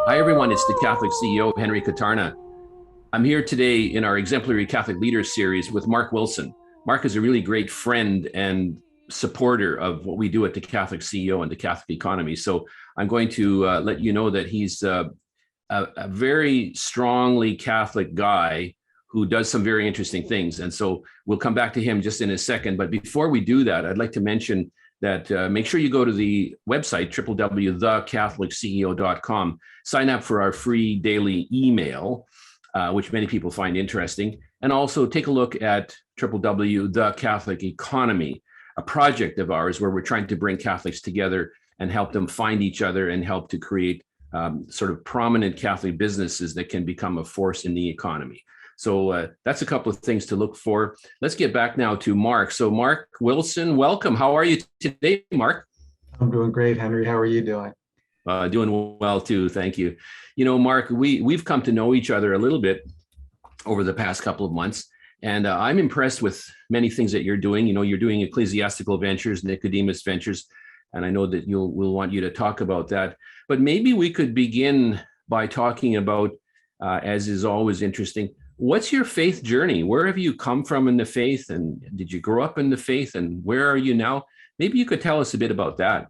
Hi, everyone. It's the Catholic CEO, Henry Katarna. I'm here today in our Exemplary Catholic Leaders series with Mark Wilson. Mark is a really great friend and supporter of what we do at the Catholic CEO and the Catholic economy. So I'm going to let you know that he's a very strongly Catholic guy who does some very interesting things. And so we'll come back to him just in a second. But before we do that, I'd like to mention that make sure you go to the website, www.thecatholicceo.com, sign up for our free daily email, which many people find interesting. And also take a look at The Catholic Economy, a project of ours where we're trying to bring Catholics together and help them find each other and help to create sort of prominent Catholic businesses that can become a force in the economy. So that's a couple of things to look for. Let's get back now to Mark. So Mark Wilson, welcome. How are you today, Mark? I'm doing great, Henry. How are you doing? Doing well too, thank you. You know, Mark, we've come to know each other a little bit over the past couple of months, and I'm impressed with many things that you're doing. You know, you're doing Ecclesiastical Ventures, Nicodemus Ventures, and I know that we'll want you to talk about that. But maybe we could begin by talking about, as is always interesting, what's your faith journey? Where have you come from in the faith, and did you grow up in the faith, and where are you now? Maybe you could tell us a bit about that.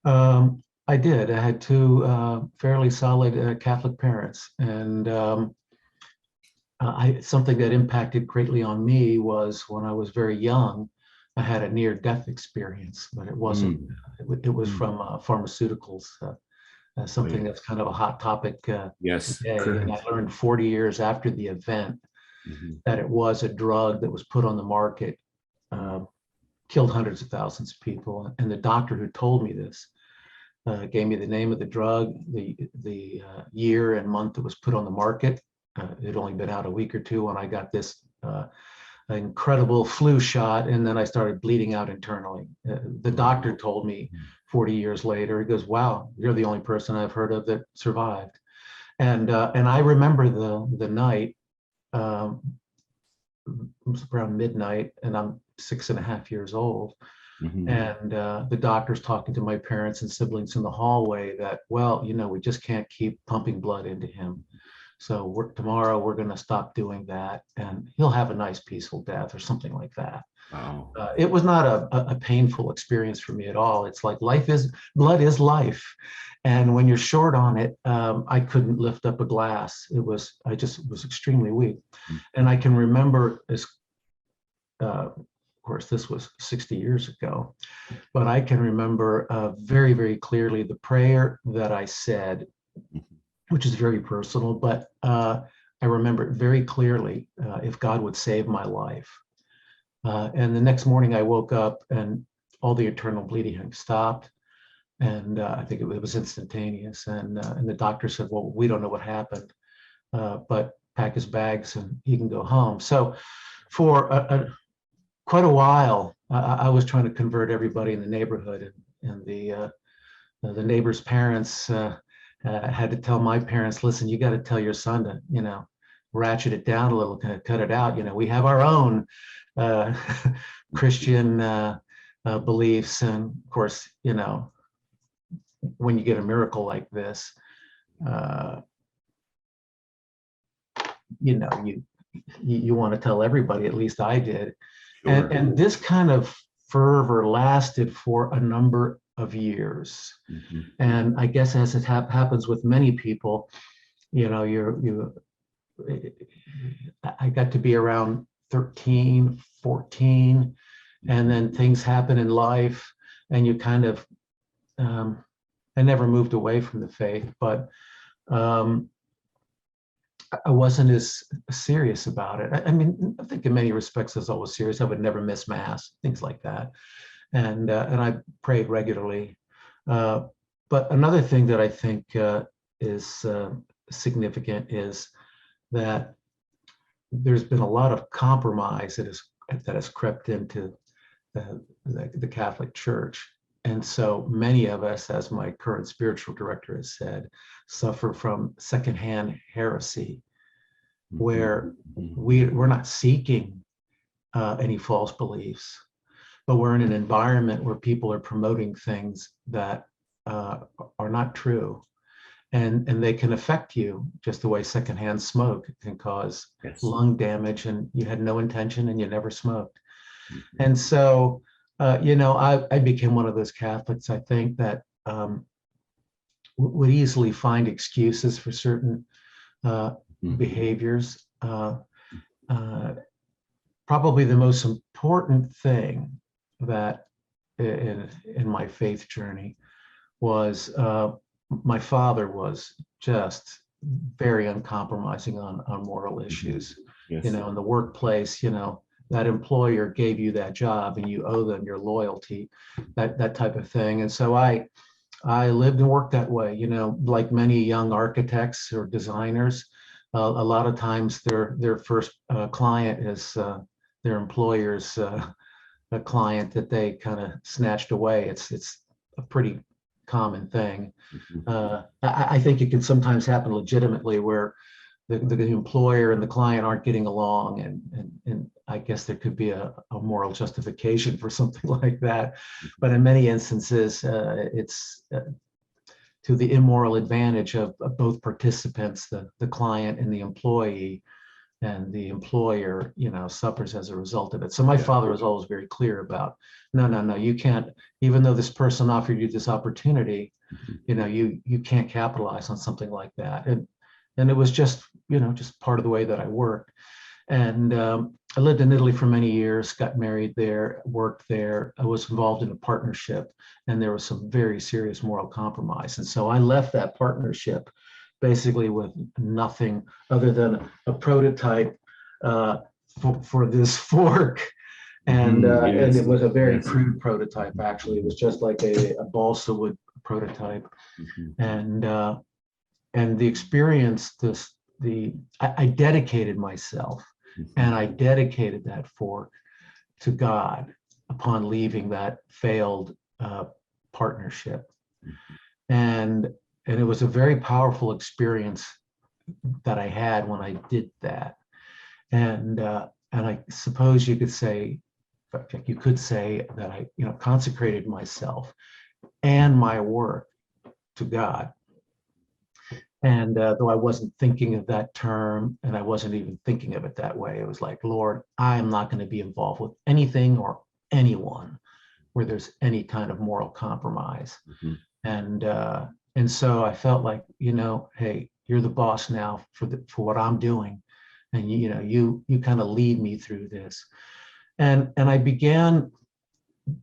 I did. I had two fairly solid Catholic parents, and something that impacted greatly on me was when I was very young, I had a near-death experience, but it wasn't. It was from pharmaceuticals, something that's kind of a hot topic Yes, today. correct. And I learned 40 years after the event that it was a drug that was put on the market, killed hundreds of thousands of people. And the doctor who told me this gave me the name of the drug, the year and month it was put on the market. It had only been out a week or two when I got this incredible flu shot, and then I started bleeding out internally. The doctor told me 40 years later, he goes, "Wow, you're the only person I've heard of that survived." And I remember the night. It was around midnight, and I'm 6.5 years old. And the doctor's talking to my parents and siblings in the hallway that, well, we just can't keep pumping blood into him. So tomorrow we're going to stop doing that, and he'll have a nice, peaceful death or something like that. Wow. It was not a painful experience for me at all. It's like blood is life. And when you're short on it, I couldn't lift up a glass. I just was extremely weak. And I can remember of course, this was 60 years ago, but I can remember very, very clearly the prayer that I said, which is very personal, but I remember it very clearly, if God would save my life. And the next morning I woke up and all the internal bleeding had stopped. And I think it was instantaneous. And the doctor said, "Well, we don't know what happened, but pack his bags and he can go home." So for quite a while, I was trying to convert everybody in the neighborhood, and the neighbors' parents had to tell my parents, "Listen, you got to tell your son to, ratchet it down a little, kind of cut it out. We have our own Christian beliefs." And of course, when you get a miracle like this, you want to tell everybody. At least I did. Sure. And this kind of fervor lasted for a number of years. And I guess as it happens with many people, I got to be around 13, 14, and then things happen in life, and you kind of, I never moved away from the faith, but I wasn't as serious about it. I mean, I think in many respects I was always serious. I would never miss mass, things like that, and I prayed regularly. But another thing that I think is significant is that there's been a lot of compromise that has crept into the Catholic Church. And so many of us, as my current spiritual director has said, suffer from secondhand heresy, where we're not seeking any false beliefs, but we're in an environment where people are promoting things that are not true. And they can affect you just the way secondhand smoke can cause lung damage, and you had no intention and you never smoked. And so, I became one of those Catholics, I think, that would easily find excuses for certain behaviors. Probably the most important thing that in my faith journey was my father was just very uncompromising on moral issues. Yes. In the workplace, that employer gave you that job and you owe them your loyalty, that type of thing. And so I lived and worked that way, like many young architects or designers. A lot of times their first client is their employer's a client that they kind of snatched away. It's a pretty common thing. I think it can sometimes happen legitimately where the employer and the client aren't getting along, and I guess there could be a moral justification for something like that. But in many instances, it's to the immoral advantage of both participants, the client and the employee, and the employer, suffers as a result of it. So my father was always very clear about, no, you can't, even though this person offered you this opportunity, you can't capitalize on something like that. And it was just part of the way that I worked. And I lived in Italy for many years, got married there, worked there. I was involved in a partnership, and there was some very serious moral compromise. And so I left that partnership basically with nothing other than a prototype for this fork. And it was a very crude prototype, actually. It was just like a balsa wood prototype. And the experience, I dedicated myself, and I dedicated that fork to God upon leaving that failed partnership. And it was a very powerful experience that I had when I did that. And I suppose you could say that I, consecrated myself and my work to God. And though I wasn't thinking of that term, and I wasn't even thinking of it that way, it was like, Lord, I am not going to be involved with anything or anyone where there's any kind of moral compromise. And so I felt like, hey, you're the boss now for what I'm doing, and you kind of lead me through this. And I began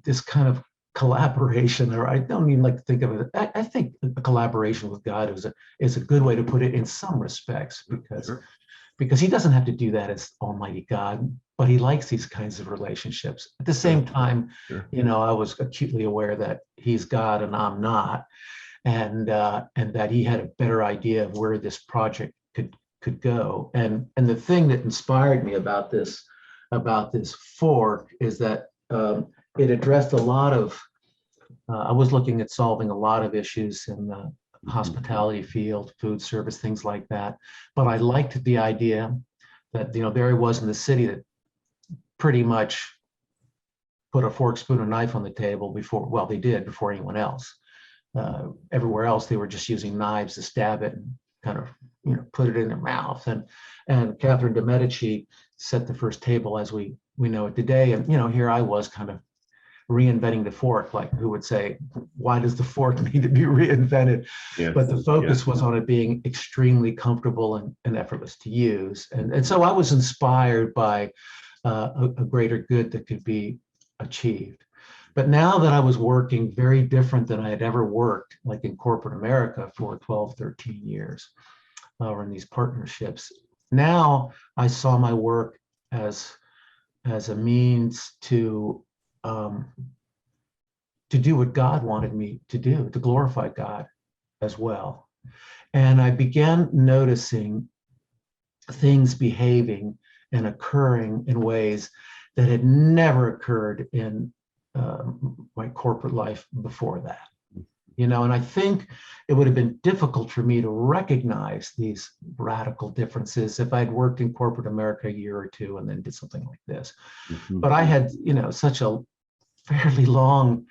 this kind of collaboration, or I don't even like to think of it. I think a collaboration with God is a good way to put it in some respects, because he doesn't have to do that as Almighty God, but he likes these kinds of relationships. At the same time, I was acutely aware that he's God and I'm not, and that he had a better idea of where this project could go. And the thing that inspired me about this fork is that it addressed a lot of, I was looking at solving a lot of issues in the hospitality field, food service, things like that. But I liked the idea that, there I was in the city that pretty much put a fork, spoon, and knife on the table before anyone else. Everywhere else, they were just using knives to stab it and kind of, put it in their mouth. And Catherine de Medici set the first table as we know it today. And, here I was kind of reinventing the fork, like who would say, why does the fork need to be reinvented? But the focus was on it being extremely comfortable and effortless to use. And so I was inspired by a greater good that could be achieved. But now that I was working very different than I had ever worked, like in corporate America for 12, 13 years, or in these partnerships, now I saw my work as a means to do what God wanted me to do, to glorify God as well. And I began noticing things behaving and occurring in ways that had never occurred in my corporate life before that. And I think it would have been difficult for me to recognize these radical differences if I'd worked in corporate America a year or two and then did something like this. But I had, such a fairly long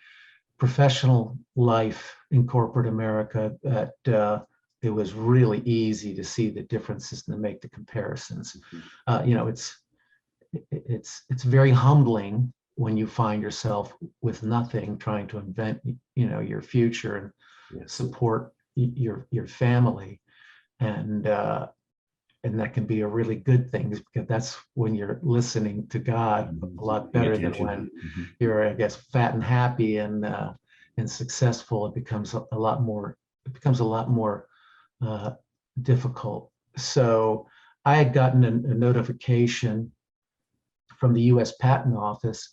professional life in corporate America that it was really easy to see the differences and to make the comparisons. It's very humbling when you find yourself with nothing, trying to invent, your future and support your family, and that can be a really good thing, because that's when you're listening to God a lot better than when you're, I guess, fat and happy and successful. It becomes a lot more. It becomes a lot more difficult. So I had gotten a notification from the U.S. Patent Office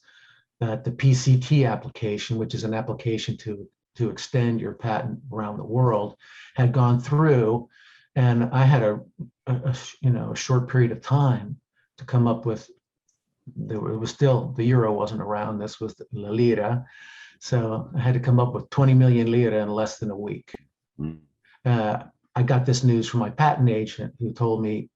that the PCT application, which is an application to extend your patent around the world, had gone through, and I had a short period of time to come up with. It was still, the euro wasn't around. This was the lira, so I had to come up with 20 million lira in less than a week. I got this news from my patent agent, who told me,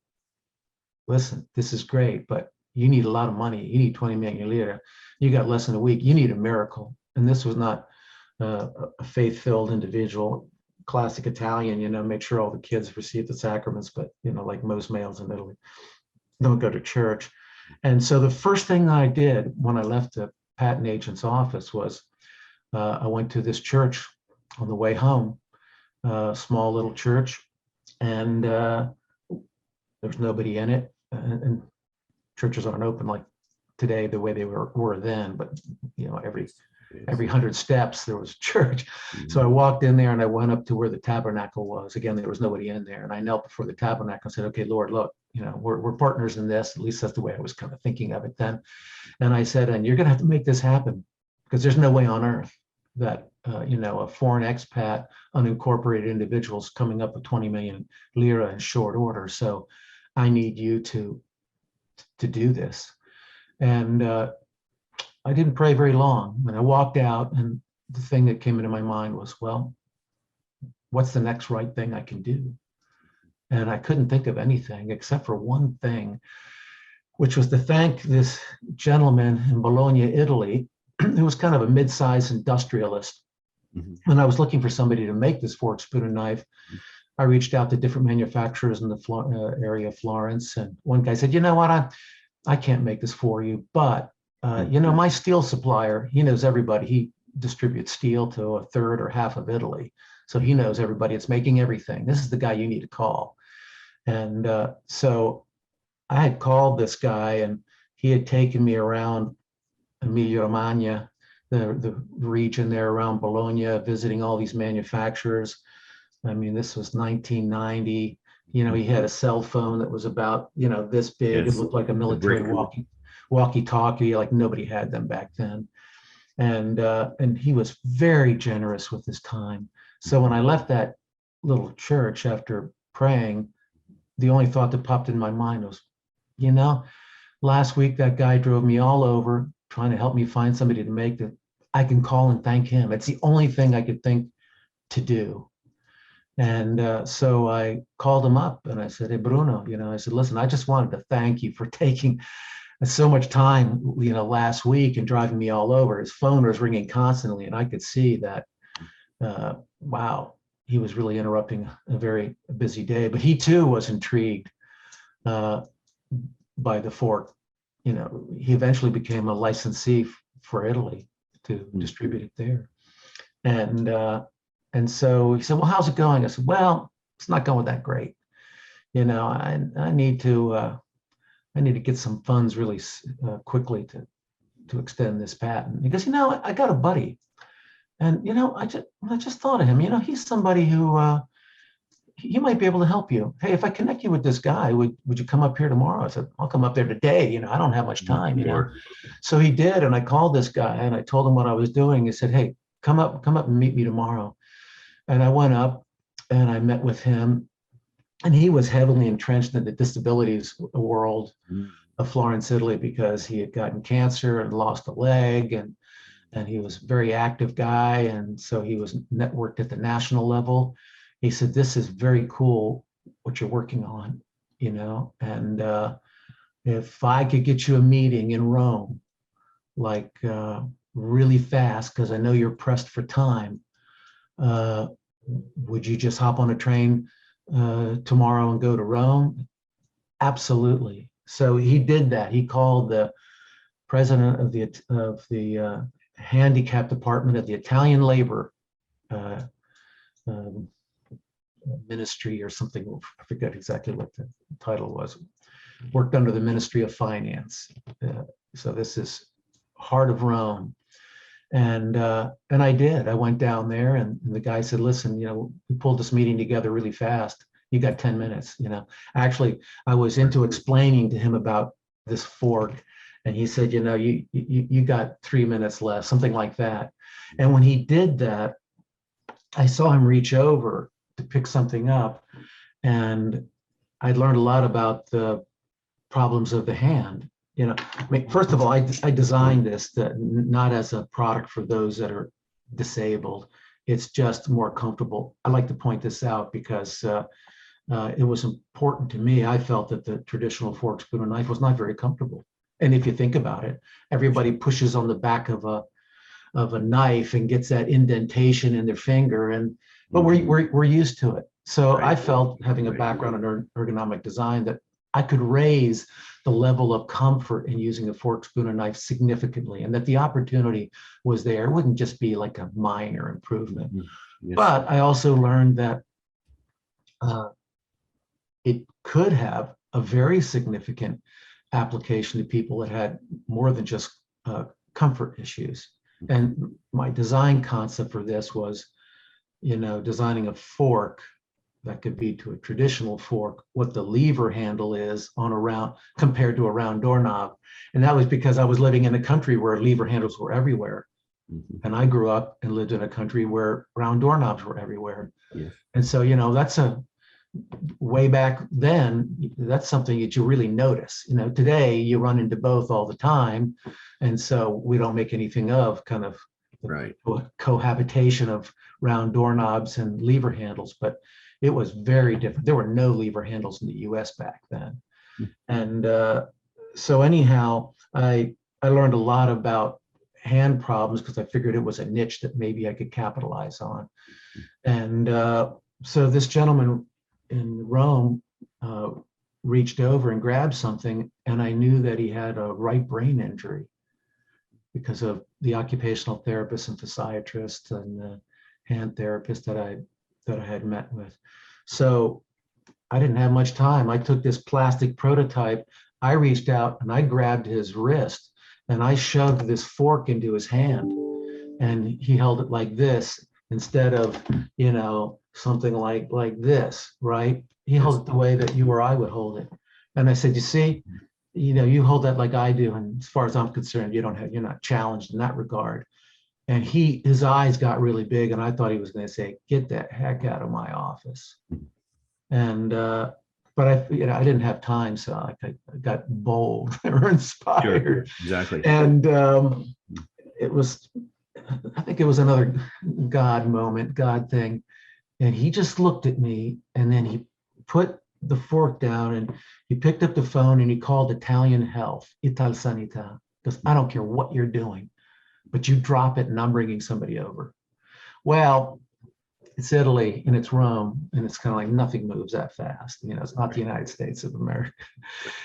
"Listen, this is great, but you need a lot of money. You need 20 million lira. You got less than a week. You need a miracle." And this was not a faith-filled individual, classic Italian, make sure all the kids receive the sacraments, but, like most males in Italy, don't go to church. And so the first thing I did when I left the patent agent's office was I went to this church on the way home, a small little church, and there's nobody in it. And churches aren't open like today the way they were then, but every 100 steps there was a church. So I walked in there and I went up to where the tabernacle was. Again, there was nobody in there, and I knelt before the tabernacle and said, "Okay, Lord, look, we're partners in this." At least that's the way I was kind of thinking of it then. And I said, "And you're going to have to make this happen, because there's no way on earth that a foreign expat, unincorporated individuals coming up with 20 million lira in short order. So I need you to do this." And I didn't pray very long. When I walked out, and the thing that came into my mind was, well, what's the next right thing I can do? And I couldn't think of anything except for one thing, which was to thank this gentleman in Bologna, Italy, who was kind of a mid-sized industrialist. When I was looking for somebody to make this fork, spoon, and knife, I reached out to different manufacturers in the area of Florence. And one guy said, "You know what, I can't make this for you, but my steel supplier, he knows everybody. He distributes steel to a third or half of Italy. So he knows everybody. It's making everything. This is the guy you need to call." And so I had called this guy, and he had taken me around Emilia-Romagna, the region there around Bologna, visiting all these manufacturers. I mean, this was 1990. He had a cell phone that was about, this big. Yes. It looked like a military walkie-talkie, like nobody had them back then. And he was very generous with his time. So when I left that little church after praying, the only thought that popped in my mind was, last week that guy drove me all over trying to help me find somebody to make it. I can call and thank him. It's the only thing I could think to do. And so I called him up and I said, "Hey, Bruno, I said, listen, I just wanted to thank you for taking so much time, last week and driving me all over." His phone was ringing constantly, and I could see that, wow, he was really interrupting a very busy day. But he too was intrigued by the fork. He eventually became a licensee for Italy to distribute it there. And so he said, "Well, how's it going?" I said, "Well, it's not going that great. I need to get some funds really quickly to extend this patent." He goes, "I got a buddy, and I just thought of him. He's somebody who he might be able to help you. Hey, if I connect you with this guy, would you come up here tomorrow?" I said, "I'll come up there today. I don't have much time." So he did, and I called this guy and I told him what I was doing. He said, "Hey, come up and meet me tomorrow." And I went up and I met with him, and he was heavily entrenched in the disabilities world of Florence, Italy, because he had gotten cancer and lost a leg, and he was a very active guy. And so he was networked at the national level. He said, "This is very cool what you're working on, and if I could get you a meeting in Rome, like really fast because I know you're pressed for time. Would you just hop on a train tomorrow and go to Rome? Absolutely. So he did that. He called the president of the handicap department of the Italian labor um, ministry or something. I forget exactly what the title was. Worked under the Ministry of Finance. So this is heart of Rome. And I did. I went down there, and the guy said, "Listen, we pulled this meeting together really fast. You got 10 minutes." Actually, I was into explaining to him about this fork, and he said, you got 3 minutes left, something like that. And when he did that, I saw him reach over to pick something up, and I learned a lot about the problems of the hand. First of all, I designed this not as a product for those that are disabled. It's just more comfortable. I like to point this out because it was important to me. I felt that the traditional fork, spoon, and knife was not very comfortable. And if you think about it, everybody pushes on the back of a knife and gets that indentation in their finger, but we're used to it. So I felt, having a background in ergonomic design, that I could raise the level of comfort in using a fork, spoon, and knife significantly, and that the opportunity was there. It wouldn't just be like a minor improvement. Yes. But I also learned that it could have a very significant application to people that had more than just comfort issues. And my design concept for this was, designing a fork that could be to a traditional fork what the lever handle is on a round compared to a round doorknob. And that was because I was living in a country where lever handles were everywhere. And I grew up and lived in a country where round doorknobs were everywhere. Yes. And so, that's way back then, that's something that you really notice. Today you run into both all the time. And so we don't make anything of kind of cohabitation of round doorknobs and lever handles, but it was very different. There were no lever handles in the US back then. And so anyhow, I learned a lot about hand problems because I figured it was a niche that maybe I could capitalize on. And so this gentleman in Rome reached over and grabbed something, and I knew that he had a right brain injury because of the occupational therapist and physiatrist and hand therapist that I had met with. So I didn't have much time. I took this plastic prototype, I reached out and I grabbed his wrist and I shoved this fork into his hand, and he held it like this instead of, something like this, right? He held it the way that you or I would hold it. And I said, you see, you hold that like I do. And as far as I'm concerned, you're not challenged in that regard. And his eyes got really big, and I thought he was going to say, "Get the heck out of my office." And but I didn't have time, so I got bold or inspired. Sure, exactly. And I think it was another God moment, God thing. And he just looked at me, and then he put the fork down, and he picked up the phone, and he called Italian Health, Ital Sanità, because I don't care what you're doing, but you drop it and I'm bringing somebody over. Well, it's Italy and it's Rome, and it's kind of like nothing moves that fast. It's not the United States of America.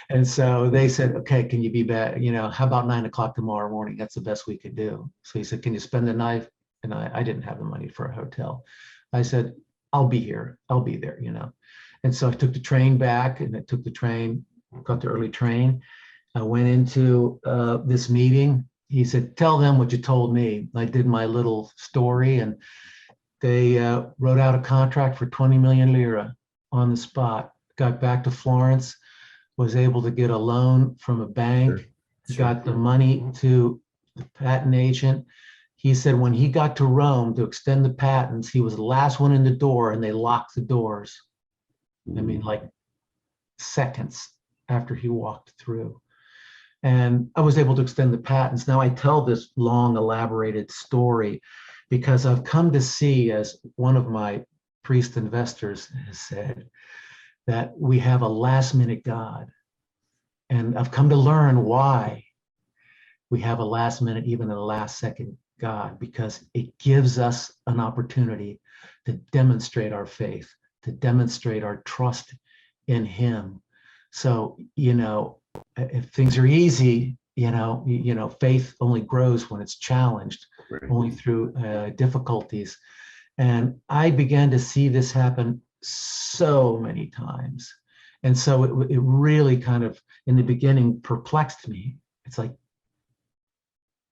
And so they said, "Okay, can you be back? How about 9 o'clock tomorrow morning? That's the best we could do." So he said, "Can you spend the night?" And I didn't have the money for a hotel. I said, "I'll be here. I'll be there." And so I took the train back, and I took the train, got the early train. I went into this meeting. He said, "Tell them what you told me." I did my little story, and they wrote out a contract for 20 million lira on the spot. Got back to Florence, was able to get a loan from a bank, got the money to the patent agent. He said when he got to Rome to extend the patents, he was the last one in the door, and they locked the doors. I mean, like seconds after he walked through. And I was able to extend the patents. Now I tell this long, elaborated story because I've come to see, as one of my priest investors has said, that we have a last minute God. And I've come to learn why. we have a last minute, even a last second God, because it gives us an opportunity to demonstrate our faith, to demonstrate our trust in him. So, if things are easy, faith only grows when it's challenged, Right. only through difficulties. And I began to see this happen so many times. And so it really kind of, in the beginning, perplexed me. It's like,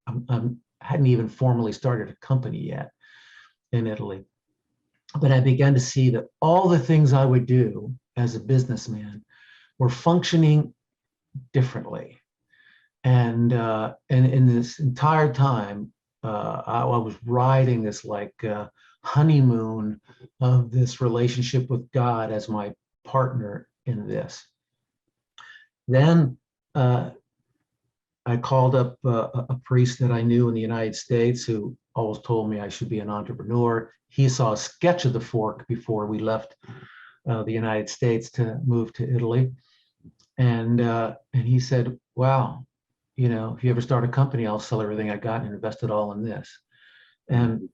I hadn't even formally started a company yet in Italy. But I began to see that all the things I would do as a businessman were functioning differently. And in this entire time, I was riding this honeymoon of this relationship with God as my partner in this. Then I called up a priest that I knew in the United States who always told me I should be an entrepreneur. He saw a sketch of the fork before we left the United States to move to Italy. And he said, wow, if you ever start a company, I'll sell everything I got and invest it all in this. And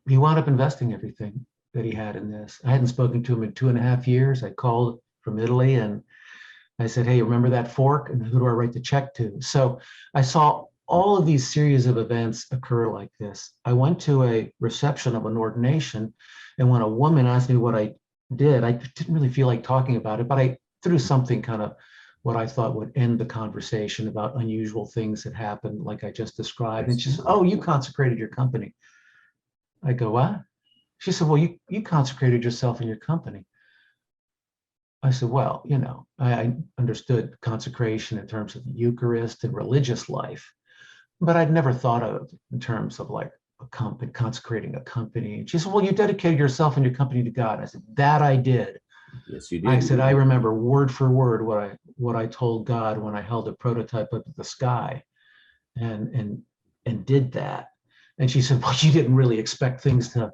he wound up investing everything that he had in this. I hadn't spoken to him in 2.5 years. I called from Italy and I said, hey, remember that fork? And who do I write the check to? So I saw all of these series of events occur like this. I went to a reception of an ordination, and when a woman asked me what I did, I didn't really feel like talking about it, but I threw something kind of what I thought would end the conversation about unusual things that happened, like I just described. And she said, oh, you consecrated your company. I go, what? She said, well, you consecrated yourself in your company. I said, well, I understood consecration in terms of the Eucharist and religious life, but I'd never thought of it in terms of like a company, consecrating a company. And she said, well, you dedicated yourself and your company to God. I said, that I did. Yes, you did. I said, I remember word for word what I told God when I held a prototype up at the sky and did that. And she said, well, you didn't really expect things to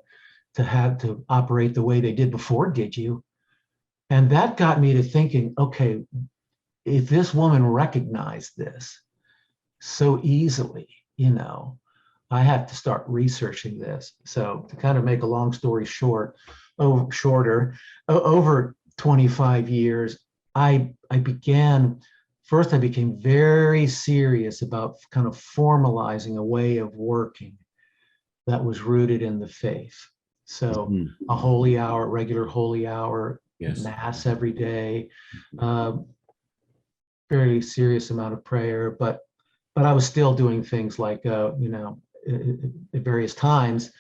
have to operate the way they did before, did you? And that got me to thinking, okay, if this woman recognized this so easily, I have to start researching this. So to kind of make a long story shorter, over 25 years, I became very serious about kind of formalizing a way of working that was rooted in the faith. So a holy hour, regular holy hour, yes, mass every day, very serious amount of prayer, but I was still doing things like, at various times,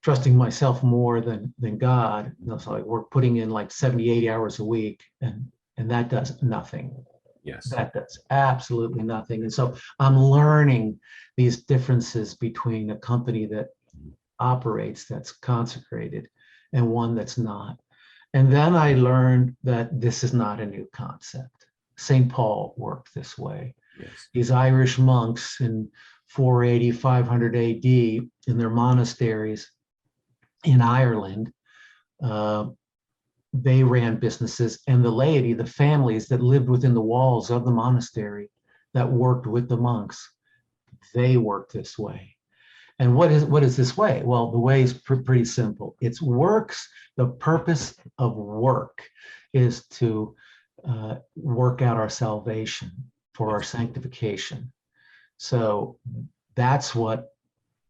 trusting myself more than God. So we're putting in like 70, 80 hours a week, and that does nothing. Yes. That does absolutely nothing. And so I'm learning these differences between a company that operates, that's consecrated, and one that's not. And then I learned that this is not a new concept. St. Paul worked this way. Yes. These Irish monks in 480, 500 AD in their monasteries in Ireland, they ran businesses, and the laity, the families that lived within the walls of the monastery that worked with the monks, they worked this way. And what is this way? Well, the way is pretty simple. It's works. The purpose of work is to work out our salvation for our sanctification. So that's what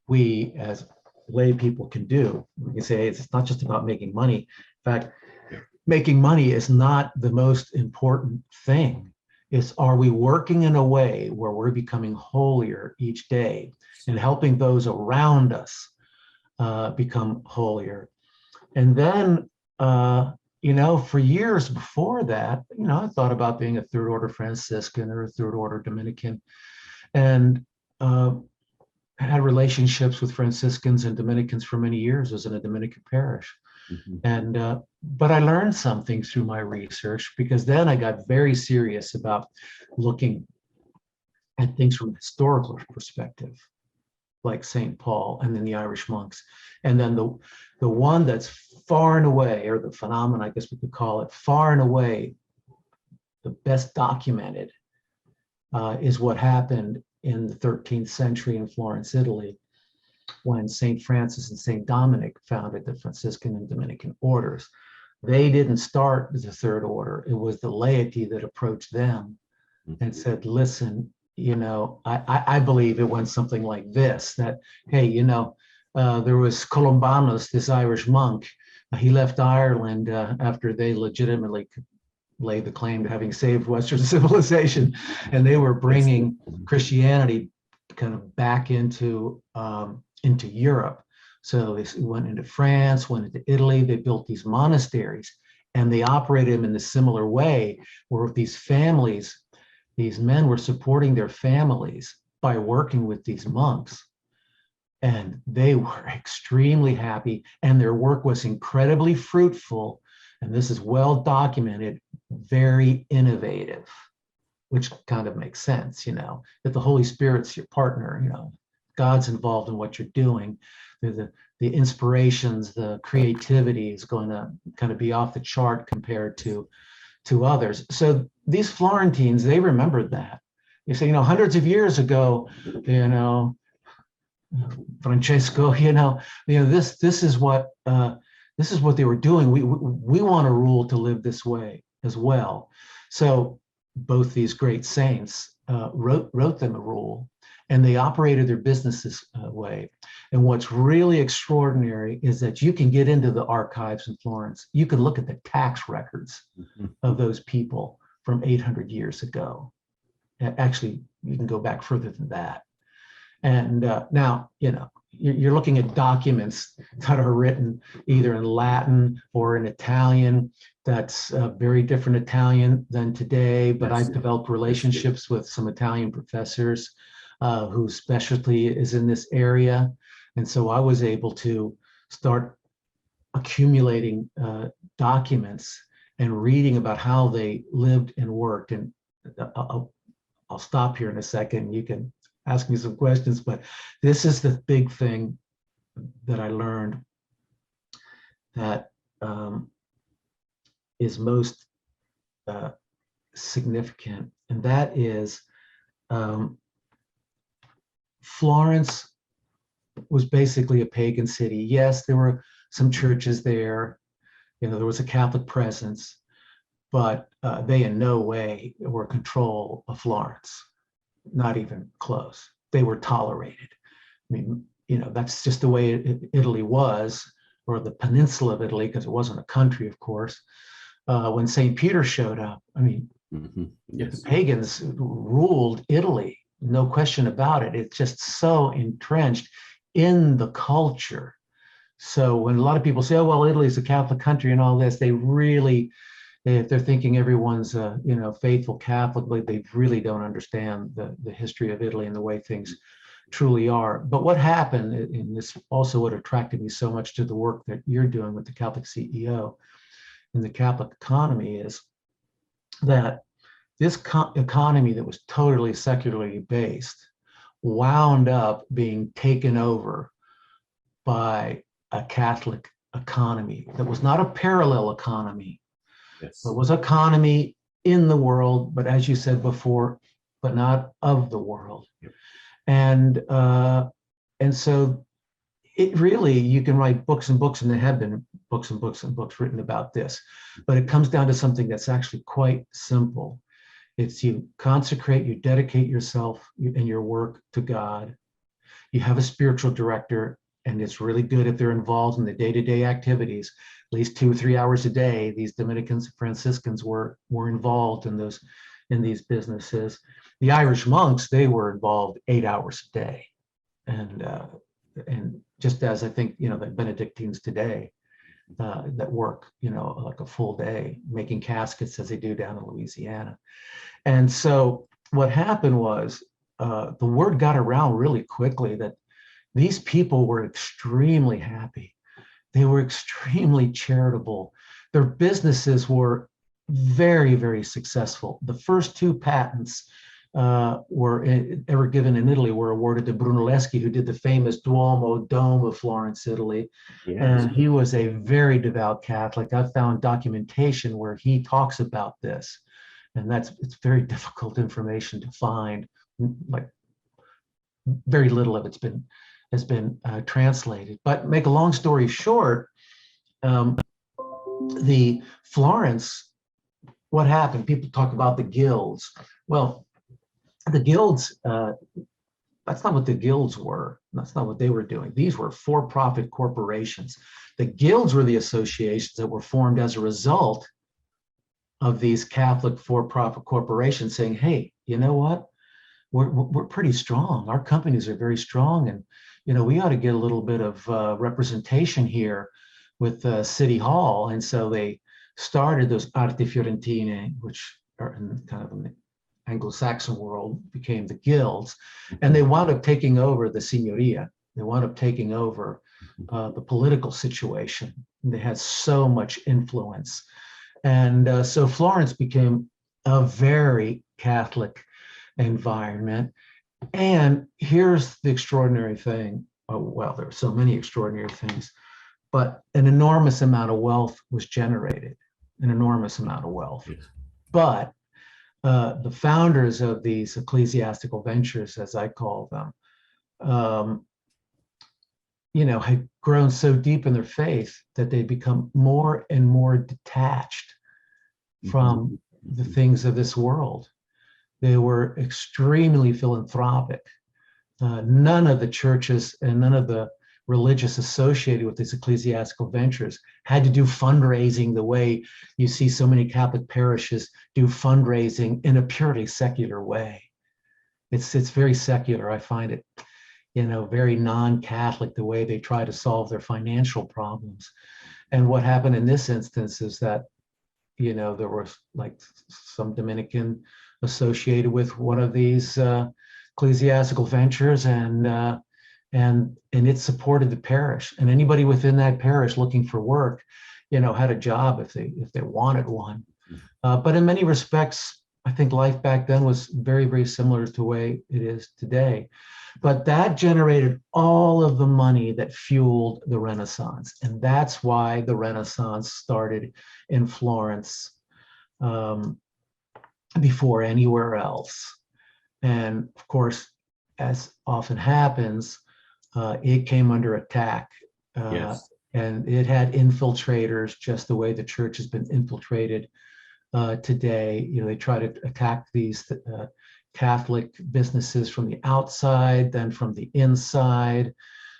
we as lay people can do. We can say it's not just about making money. In fact, making money is not the most important thing. It's, are we working in a way where we're becoming holier each day and helping those around us become holier? And then, for years before that, I thought about being a third order Franciscan or a third order Dominican, and had relationships with Franciscans and Dominicans for many years. I was in a Dominican parish. Mm-hmm. And but I learned something through my research, because then I got very serious about looking at things from a historical perspective, like St. Paul and then the Irish monks. And then the one that's far and away, or the phenomenon, I guess we could call it, far and away the best documented is what happened in the 13th century in Florence, Italy, when St. Francis and St. Dominic founded the Franciscan and Dominican orders. They didn't start the third order. It was the laity that approached them and said, listen, I believe it went something like this, that, hey, there was Columbanus, this Irish monk. He left Ireland after they legitimately laid the claim to having saved Western civilization. And they were bringing Christianity kind of back into Europe. So they went into France, went into Italy, they built these monasteries, and they operated them in a similar way, where these families, these men were supporting their families by working with these monks. And they were extremely happy, and their work was incredibly fruitful. And this is well documented, very innovative, which kind of makes sense, that the Holy Spirit's your partner, God's involved in what you're doing. The inspirations, the creativity is going to kind of be off the chart compared to others. So these Florentines, they remembered that. You say, hundreds of years ago, Francesco, this is what they were doing. We want a rule to live this way as well. So both these great saints wrote them a rule, and they operated their businesses way. And what's really extraordinary is that you can get into the archives in Florence. You can look at the tax records of those people from 800 years ago. Actually, you can go back further than that. And now, you're looking at documents that are written either in Latin or in Italian. That's a very different Italian than today, but I've developed relationships with some Italian professors whose specialty is in this area. And so I was able to start accumulating documents and reading about how they lived and worked. And I'll stop here in a second. You can ask me some questions, but this is the big thing that I learned that is most significant, and that is Florence was basically a pagan city. Yes, there were some churches there, there was a Catholic presence, but they in no way were in control of Florence. Not even close. They were tolerated. I mean, that's just the way Italy was, or the peninsula of Italy, because it wasn't a country, of course. When St. Peter showed up, I mean, the pagans ruled Italy, no question about it. It's just so entrenched in the culture. So when a lot of people say, oh, well, Italy's a Catholic country and all this, they really, if they're thinking everyone's faithful Catholic, they really don't understand the history of Italy and the way things truly are. But what happened, and this also what attracted me so much to the work that you're doing with the Catholic CEO and the Catholic economy, is that this economy that was totally secularly based wound up being taken over by a Catholic economy that was not a parallel economy. Yes. It was economy in the world, but as you said before, but not of the world. Yep. And so it really, you can write books and books, and there have been books and books and books written about this, but it comes down to something that's actually quite simple. It's you consecrate, you dedicate yourself and your work to God. You have a spiritual director, and it's really good if they're involved in the day-to-day activities. At least 2 or 3 hours a day, these Dominicans and Franciscans were involved in these businesses. The Irish monks, they were involved 8 hours a day, and just as I think the Benedictines today that work like a full day making caskets as they do down in Louisiana. And so what happened was the word got around really quickly that these people were extremely happy. They were extremely charitable. Their businesses were very, very successful. The first 2 patents were ever given in Italy were awarded to Brunelleschi, who did the famous Dome of Florence, Italy. Yes. And he was a very devout Catholic. I found documentation where he talks about this, and it's very difficult information to find. Like very little of it's been has been translated. But make a long story short, the Florence, what happened? People talk about the guilds. Well, the guilds, that's not what the guilds were. That's not what they were doing. These were for-profit corporations. The guilds were the associations that were formed as a result of these Catholic for-profit corporations saying, hey, you know what? We're pretty strong. Our companies are very strong, and we ought to get a little bit of representation here with City Hall. And so they started those Arte Fiorentine, which are in kind of in the Anglo-Saxon world became the guilds, and they wound up taking over the signoria. They wound up taking over the political situation. They had so much influence. And so Florence became a very Catholic environment. And here's the extraordinary thing. Oh, well, there are so many extraordinary things, but an enormous amount of wealth was generated, an enormous amount of wealth. Yes. But the founders of these ecclesiastical ventures, as I call them, had grown so deep in their faith that they become more and more detached from the things of this world. They were extremely philanthropic. None of the churches and none of the religious associated with these ecclesiastical ventures had to do fundraising the way you see so many Catholic parishes do fundraising in a purely secular way. It's very secular. I find it, very non-Catholic, the way they try to solve their financial problems. And what happened in this instance is that, there was like some Dominican associated with one of these ecclesiastical ventures, and it supported the parish, and anybody within that parish looking for work, had a job if they wanted one. But in many respects, I think life back then was very, very similar to the way it is today. But that generated all of the money that fueled the Renaissance, and that's why the Renaissance started in Florence before anywhere else. And of course, as often happens, it came under attack. Yes. And it had infiltrators, just the way the church has been infiltrated today. They try to attack these Catholic businesses from the outside, then from the inside,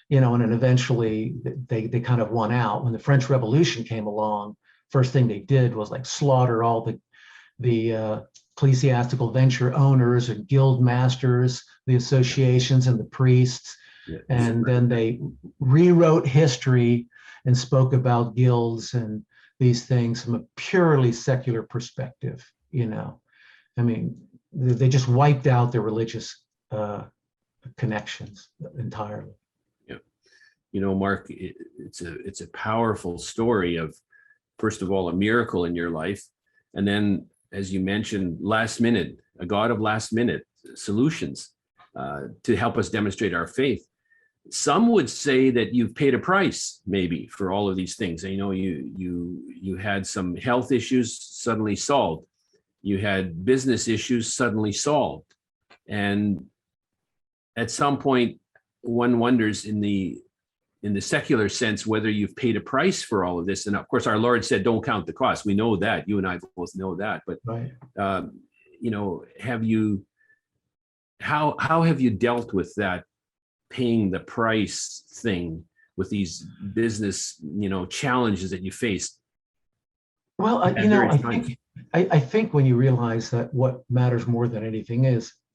and then eventually they kind of won out. When the French Revolution came along, first thing they did was like slaughter all the ecclesiastical venture owners and guild masters, the associations and the priests. Yes. And then they rewrote history and spoke about guilds and these things from a purely secular perspective. I mean, they just wiped out their religious connections entirely. Yeah. Mark, it's a powerful story of, first of all, a miracle in your life. And then, as you mentioned, a God of last minute solutions to help us demonstrate our faith. Some would say that you've paid a price, maybe, for all of these things. You had some health issues suddenly solved. You had business issues suddenly solved. And at some point, one wonders in the secular sense whether you've paid a price for all of this. And of course, our Lord said, don't count the cost. We know that. You and I both know that. But right. How have you dealt with that paying the price thing with these business, challenges that you faced? Well, I think when you realize that what matters more than anything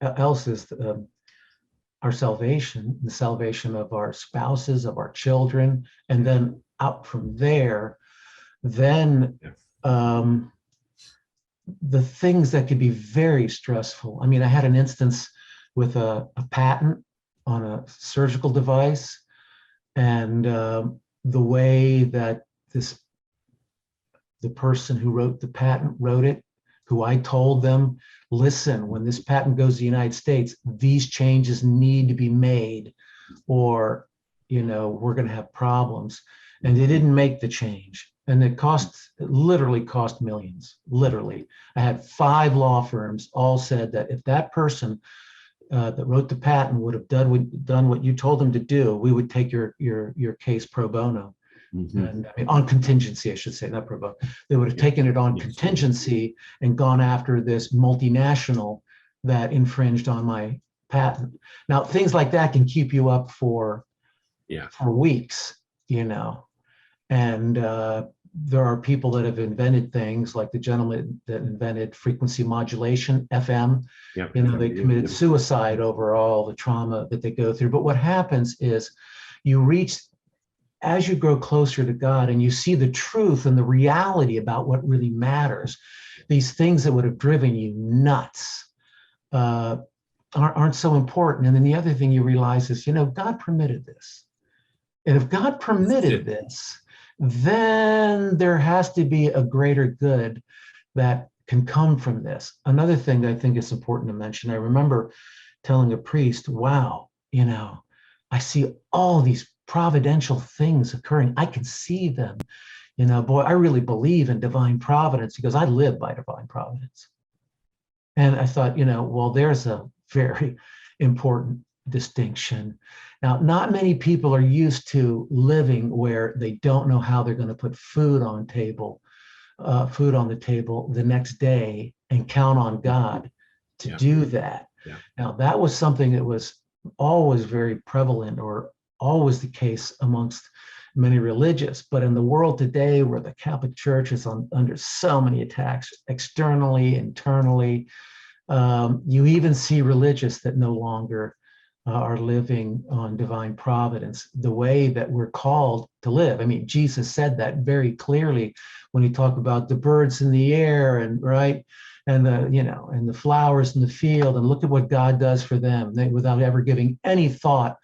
else is our salvation, the salvation of our spouses, of our children, and then out from there, then the things that could be very stressful. I mean, I had an instance with a patent on a surgical device, and the way that the person who wrote the patent wrote it, who I told them, listen, when this patent goes to the United States, these changes need to be made, or we're going to have problems. And they didn't make the change, and it literally cost millions. Literally, I had 5 law firms all said that if that person that wrote the patent would have done what you told them to do, we would take your case pro bono. And I mean, on contingency, I should say, not pro bono. They would have taken it on contingency and gone after this multinational that infringed on my patent. Now, things like that can keep you up for weeks, you know. And there are people that have invented things, like the gentleman that invented frequency modulation, FM. You know, they committed suicide over all the trauma that they go through. But what happens is you reach, as you grow closer to God and you see the truth and the reality about what really matters, these things that would have driven you nuts aren't so important. And then the other thing you realize is, you know, God permitted this. And if God permitted this, then there has to be a greater good that can come from this. Another thing I think is important to mention, I remember telling a priest, wow, you know, I see all these providential things occurring. I can see them. You know, boy, I really believe in divine providence because I live by divine providence. And I thought, you know, well, there's a very important distinction. Now, not many people are used to living where they don't know how they're going to put food on the table the next day and count on God to do that. Now, that was something that was always very prevalent or always the case amongst many religious. But in the world today, where the Catholic Church is under so many attacks, externally, internally, you even see religious that no longer are living on divine providence the way that we're called to live. I mean, Jesus said that very clearly when he talked about the birds in the air and the flowers in the field, and look at what God does for them without ever giving any thought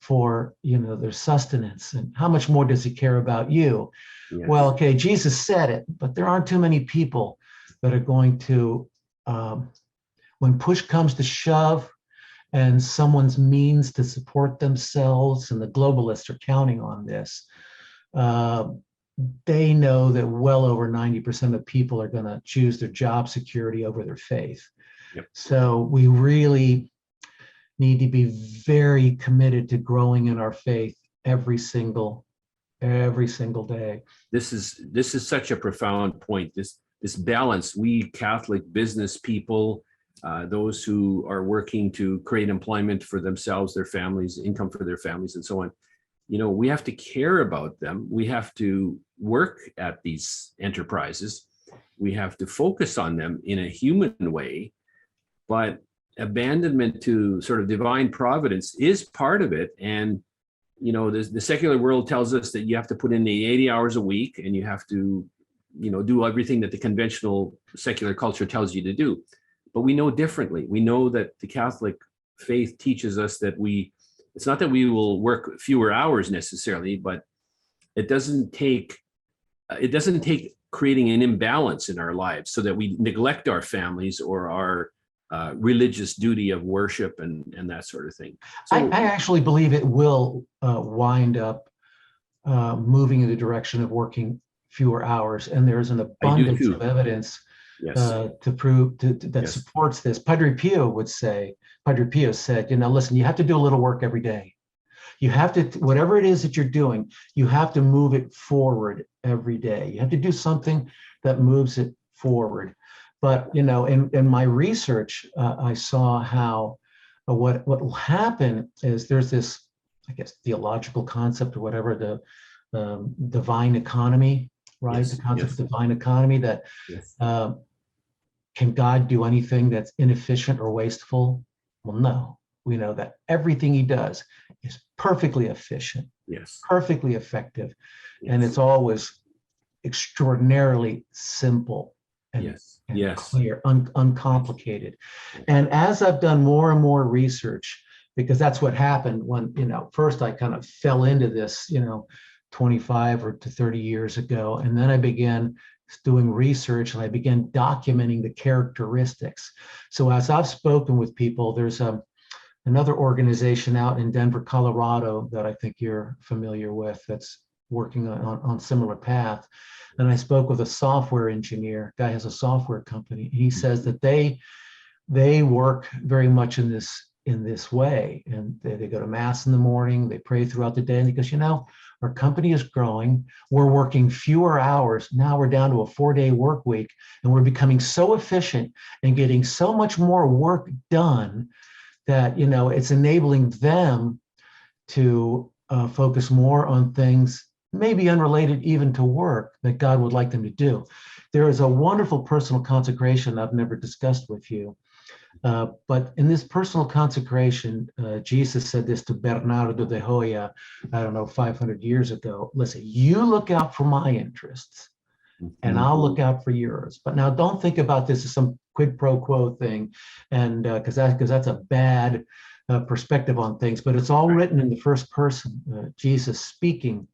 for, you know, their sustenance. And how much more does he care about you? Well, okay, Jesus said it, but there aren't too many people that are going to, when push comes to shove, and someone's means to support themselves, and the globalists are counting on this, they know that well over 90% of people are going to choose their job security over their faith. So we really need to be very committed to growing in our faith every single day. This is such a profound point. This balance, we Catholic business people, those who are working to create employment for themselves, their families, income for their families, and so on. You know, we have to care about them. We have to work at these enterprises. We have to focus on them in a human way, but abandonment to sort of divine providence is part of it. And, you know, the secular world tells us that you have to put in the 80 hours a week and you have to, you know, do everything that the conventional secular culture tells you to do. But we know differently. We know that the Catholic faith teaches us that it's not that we will work fewer hours necessarily, but it doesn't take creating an imbalance in our lives so that we neglect our families or our religious duty of worship and that sort of thing. So I actually believe it will wind up moving in the direction of working fewer hours, and there's an abundance of evidence to prove that supports this. Padre Pio said, you know, listen, you have to do a little work every day. You have to, whatever it is that you're doing, you have to move it forward every day. You have to do something that moves it forward. But, you know, in my research, I saw how what will happen is there's this, I guess, theological concept or whatever, the divine economy, right? The concept of divine economy, that can God do anything that's inefficient or wasteful? Well, no. We know that everything he does is perfectly efficient, perfectly effective, and it's always extraordinarily simple and clear, uncomplicated. And as I've done more and more research, because that's what happened when, you know, first I kind of fell into this, you know, 25 or to 30 years ago, and then I began doing research and I began documenting the characteristics. So as I've spoken with people, there's another organization out in Denver, Colorado that I think you're familiar with that's working on similar path. And I spoke with a software engineer, guy has a software company. He says that they work very much in this in this way. And they go to mass in the morning, they pray throughout the day, and he goes, our company is growing. We're working fewer hours. Now we're down to a 4-day work week, and we're becoming so efficient and getting so much more work done that, it's enabling them to focus more on things maybe unrelated even to work that God would like them to do. There is a wonderful personal consecration I've never discussed with you. But in this personal consecration, Jesus said this to Bernardo de Hoya, 500 years ago. Listen, you look out for my interests, and I'll look out for yours. But now don't think about this as some quid pro quo thing, and because that's a bad perspective on things. But it's all written in the first person, Jesus speaking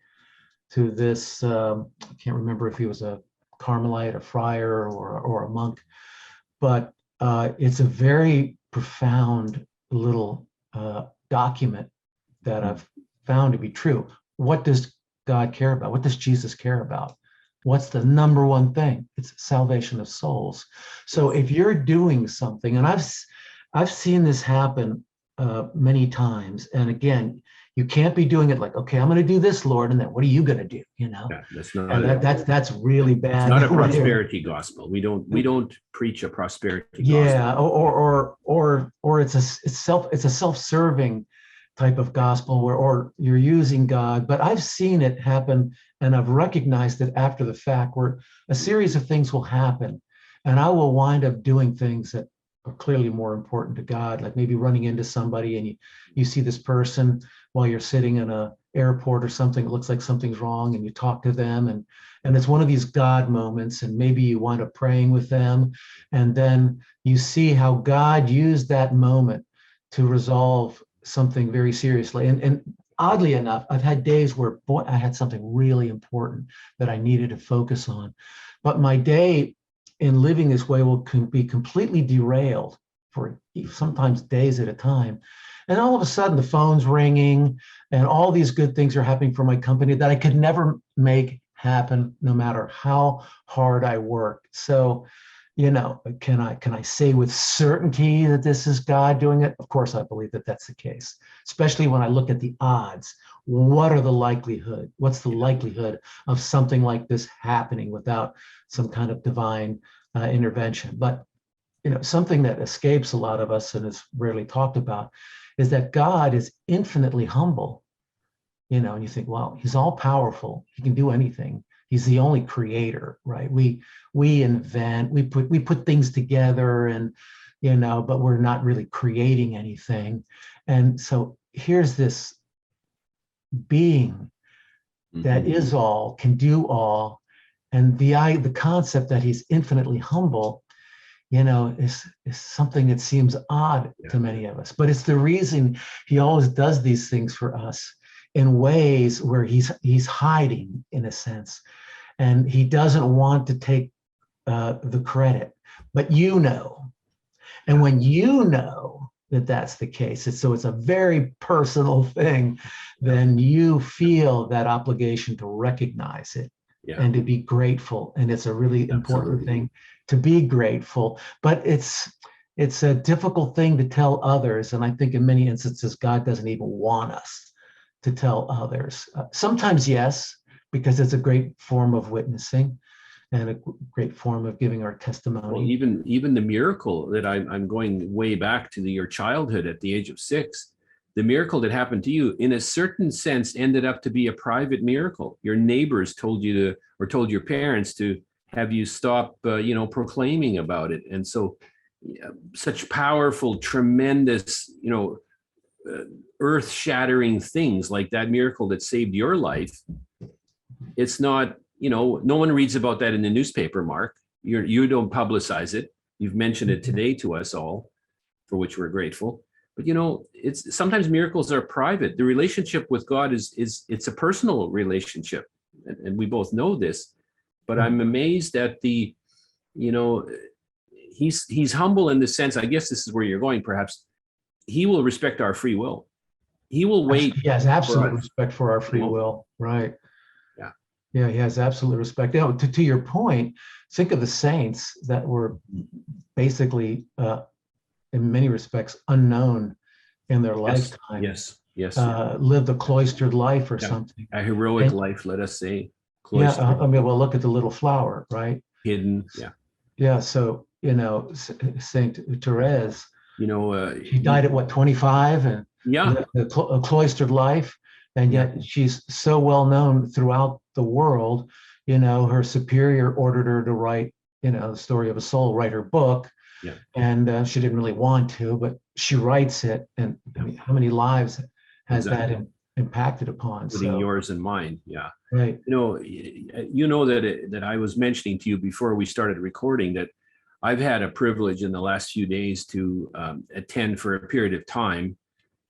to this. I can't remember if he was a Carmelite, a friar, or a monk, but it's a very profound little document that I've found to be true. What does God care about? What does Jesus care about? What's the number one thing? It's salvation of souls. So if you're doing something, and I've seen this happen many times, and again, you can't be doing it like, okay, I'm going to do this, Lord, and then what are you going to do? Yeah, that's not. And that's really bad. It's not a prosperity gospel. We don't preach a prosperity gospel. Yeah, or it's a self-serving type of gospel or you're using God. But I've seen it happen, and I've recognized it after the fact, where a series of things will happen, and I will wind up doing things that are clearly more important to God, like maybe running into somebody and you see this person while you're sitting in a airport or something, it looks like something's wrong, and you talk to them, and it's one of these God moments, and maybe you wind up praying with them, and then you see how God used that moment to resolve something very seriously. And oddly enough, I've had days where, boy, I had something really important that I needed to focus on, but my day in living this way can be completely derailed for sometimes days at a time. And all of a sudden the phone's ringing and all these good things are happening for my company that I could never make happen no matter how hard I worked. So, can I say with certainty that this is God doing it? Of course, I believe that that's the case, especially when I look at the odds. What's the likelihood of something like this happening without some kind of divine intervention? But, something that escapes a lot of us and is rarely talked about is that God is infinitely humble, and you think, well, he's all powerful. He can do anything. He's the only creator, right? We invent, we put things together and, but we're not really creating anything. And so here's this being that is all, can do all. And the concept that he's infinitely humble, is something that seems odd to many of us, but it's the reason he always does these things for us in ways where he's hiding, in a sense, and he doesn't want to take the credit, but and when that that's the case, it's a very personal thing, then you feel that obligation to recognize it and to be grateful, and it's a really important thing to be grateful, but it's a difficult thing to tell others, and I think in many instances God doesn't even want us to tell others. Sometimes yes, because it's a great form of witnessing and a great form of giving our testimony. Well, even the miracle that I'm going way back to your childhood at the age of 6, the miracle that happened to you, in a certain sense, ended up to be a private miracle. Your neighbors told your parents to have you stop, proclaiming about it. And so such powerful, tremendous, earth-shattering things like that miracle that saved your life. It's not, no one reads about that in the newspaper, Mark. You don't publicize it. You've mentioned it today to us all, for which we're grateful. But it's sometimes miracles are private. The relationship with God it's a personal relationship, and we both know this. But I'm amazed at he's humble in the sense, I guess this is where you're going, perhaps. He will respect our free will. He will wait. He has absolute respect for our free will, right? Yeah, he has absolute respect. To your point, think of the saints that were basically, in many respects, unknown in their Yes, lifetime, yes, yes. lived a cloistered life or Yeah. something. A heroic And life, let us say, yeah, cloistered, I mean, well, look at the little flower, right? hidden. Yeah. Yeah, so Saint Therese, You know, she died at what, 25, and yeah, lived a cloistered life, and yeah, yet she's so well known throughout the world. Her superior ordered her to write, the story of a soul, write her book, yeah, and she didn't really want to, but she writes it. And I yeah, mean, how many lives has that exactly. impacted upon? Including So, yours and mine. Yeah. right. That I was mentioning to you before we started recording that I've had a privilege in the last few days to attend for a period of time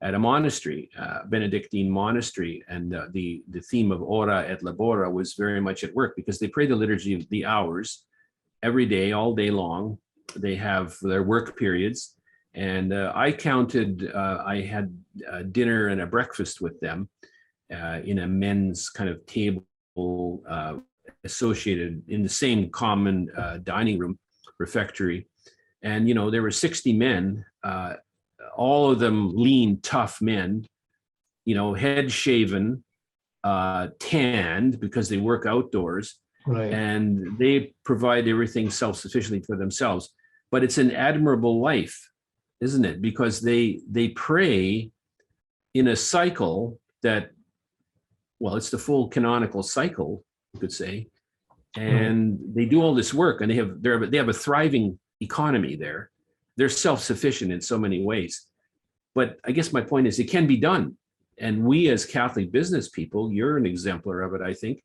at a monastery, Benedictine monastery, and the theme of Ora et Labora was very much at work because they pray the liturgy of the hours every day, all day long. They have their work periods, and I counted. I had dinner and a breakfast with them in a men's kind of table associated in the same common dining room refectory, and there were 60 men, all of them lean, tough men, head shaven, tanned because they work outdoors, Right. and they provide everything self-sufficiently for themselves. But it's an admirable life, isn't it? Because they pray in a cycle that, well, it's the full canonical cycle, you could say, Right. and they do all this work, and they have a thriving economy there. They're self-sufficient in so many ways. But I guess my point is it can be done. And we as Catholic business people, you're an exemplar of it, I think.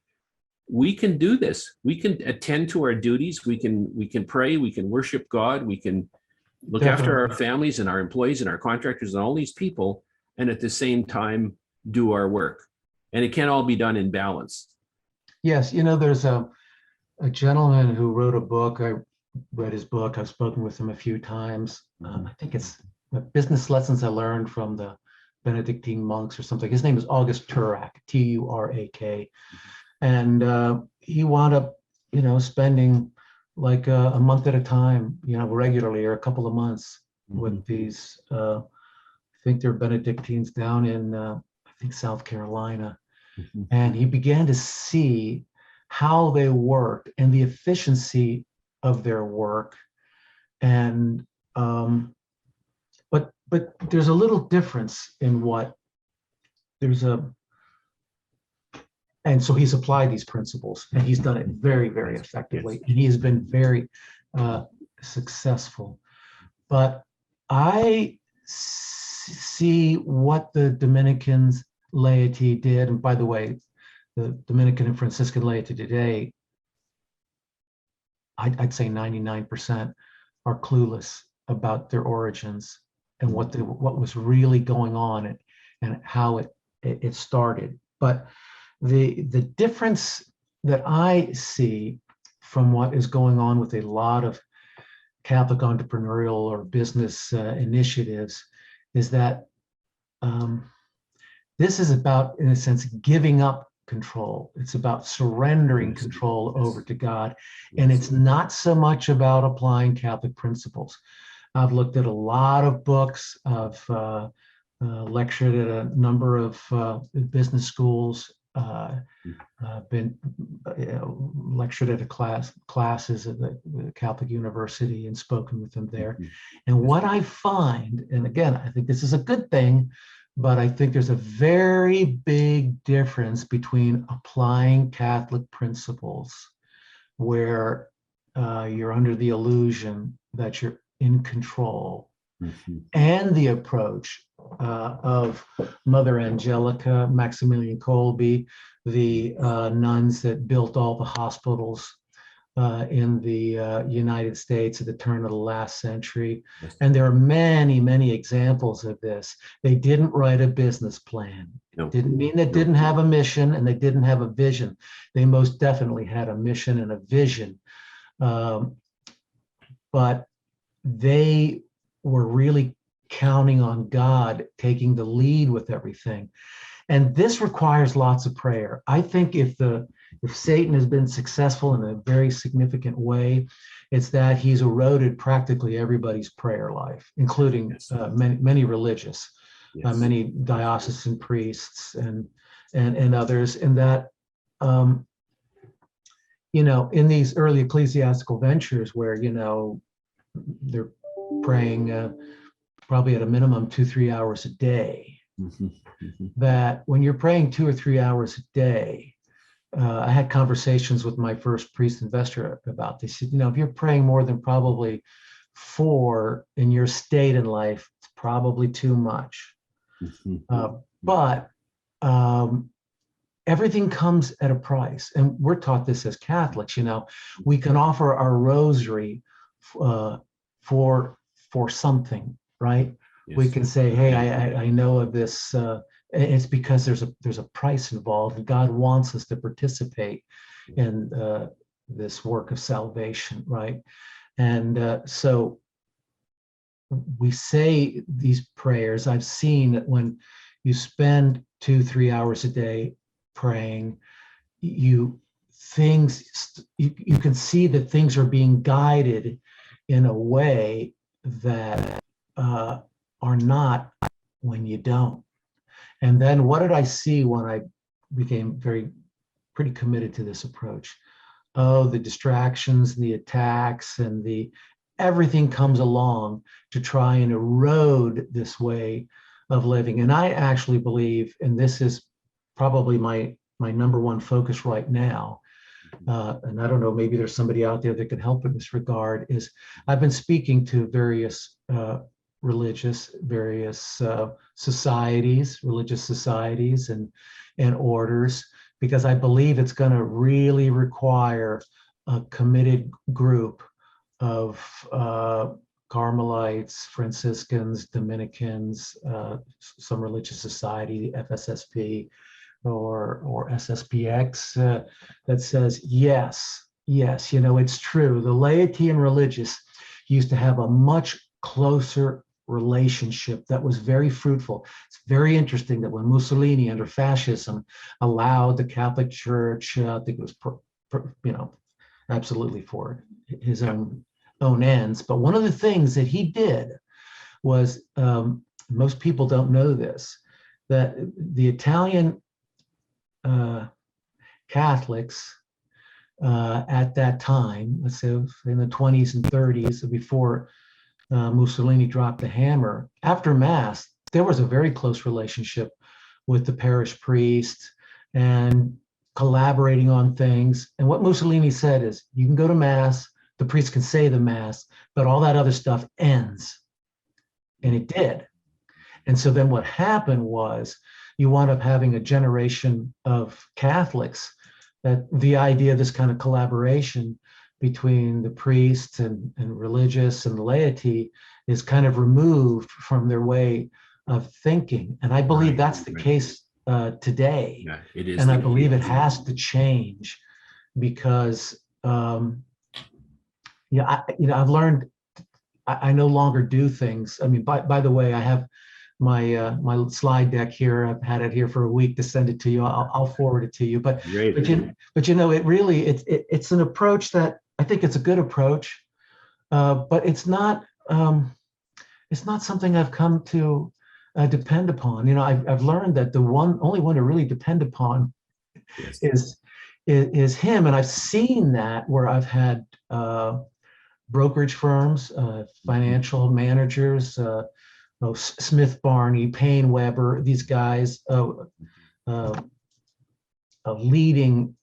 We can do this. We can attend to our duties. We can pray, we can worship God, we can look after our Definitely. families and our employees and our contractors and all these people, and at the same time do our work. And it can all be done in balance. Yes, there's a gentleman who wrote a book. I read his book. I've spoken with him a few times. I think it's Business Lessons I Learned from the Benedictine Monks or something. His name is August Turak, Turak. And he wound up, spending like a month at a time, regularly, or a couple of months with these, I think they're Benedictines down in, I think, South Carolina. And he began to see how they worked and the efficiency of their work. And but there's a little difference in what there's a and so he's applied these principles, and he's done it very, very effectively, and he has been very successful. But I see what the Dominicans laity did, and by the way, the Dominican and Franciscan laity today, I'd say 99% are clueless about their origins and what was really going on, and how it started. But the difference that I see from what is going on with a lot of Catholic entrepreneurial or business initiatives is that this is about, in a sense, giving up control. It's about surrendering control over to God. And it's not so much about applying Catholic principles. I've looked at a lot of books. I've lectured at a number of business schools, been lectured at classes at the Catholic University and spoken with them there. And what I find, and again, I think this is a good thing, but I think there's a very big difference between applying Catholic principles where you're under the illusion that you're in control, and the approach of Mother Angelica, Maximilian Kolbe, the nuns that built all the hospitals in the United States at the turn of the last century. And there are many, many examples of this. They didn't write a business plan. No. Didn't mean they didn't have a mission and they didn't have a vision. They most definitely had a mission and a vision. But they were really counting on God taking the lead with everything. And this requires lots of prayer. I think if Satan has been successful in a very significant way, it's that he's eroded practically everybody's prayer life, including many religious. Yes. many diocesan priests and others, and that in these early ecclesiastical ventures where they're praying probably at a minimum 2-3 hours a day. Mm-hmm. Mm-hmm. That when you're praying 2 or 3 hours a day, I had conversations with my first priest investor about this. If you're praying more than probably 4 in your state in life, it's probably too much. Mm-hmm. But everything comes at a price. And we're taught this as Catholics, we can offer our rosary for something, right? Yes. We can say, hey, I know of this. It's because there's a price involved, and God wants us to participate in this work of salvation, right? And so we say these prayers. I've seen that when you spend 2-3 hours a day praying, you can see that things are being guided in a way that are not when you don't. And then what did I see when I became pretty committed to this approach? Oh, the distractions, the attacks, and everything comes along to try and erode this way of living. And I actually believe, and this is probably my number one focus right now, and I don't know, maybe there's somebody out there that could help in this regard, is I've been speaking to various religious societies and orders, because I believe it's going to really require a committed group of Carmelites, Franciscans, Dominicans, some religious society, FSSP or SSPX, that says, yes, it's true. The laity and religious used to have a much closer relationship that was very fruitful. It's very interesting that when Mussolini under fascism allowed the Catholic Church, I think it was absolutely for his own ends, but one of the things that he did was, most people don't know this, that the Italian Catholics at that time, let's say in the 20s and 30s, before Mussolini dropped the hammer, after Mass, there was a very close relationship with the parish priest and collaborating on things. And what Mussolini said is, you can go to Mass, the priest can say the Mass, but all that other stuff ends. And it did. And so then what happened was, you wound up having a generation of Catholics that the idea of this kind of collaboration between the priests and religious and the laity is kind of removed from their way of thinking. And I believe that's the case today. Yeah, it is. And I believe it has to change, because I've learned I no longer do things. I mean, by the way, I have my slide deck here. I've had it here for a week to send it to you. I'll forward it to you. But it really it's an approach that I think it's a good approach, but it's not something I've come to depend upon. I've learned that the only one to really depend upon is him, and I've seen that where I've had brokerage firms, financial managers. Smith Barney, Payne Weber, these guys, leading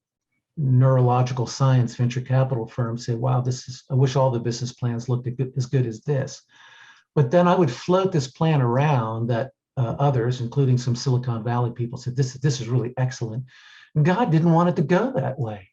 neurological science venture capital firms say, wow, I wish all the business plans looked as good as this. But then I would float this plan around that others, including some Silicon Valley people, said, this is really excellent. And God didn't want it to go that way,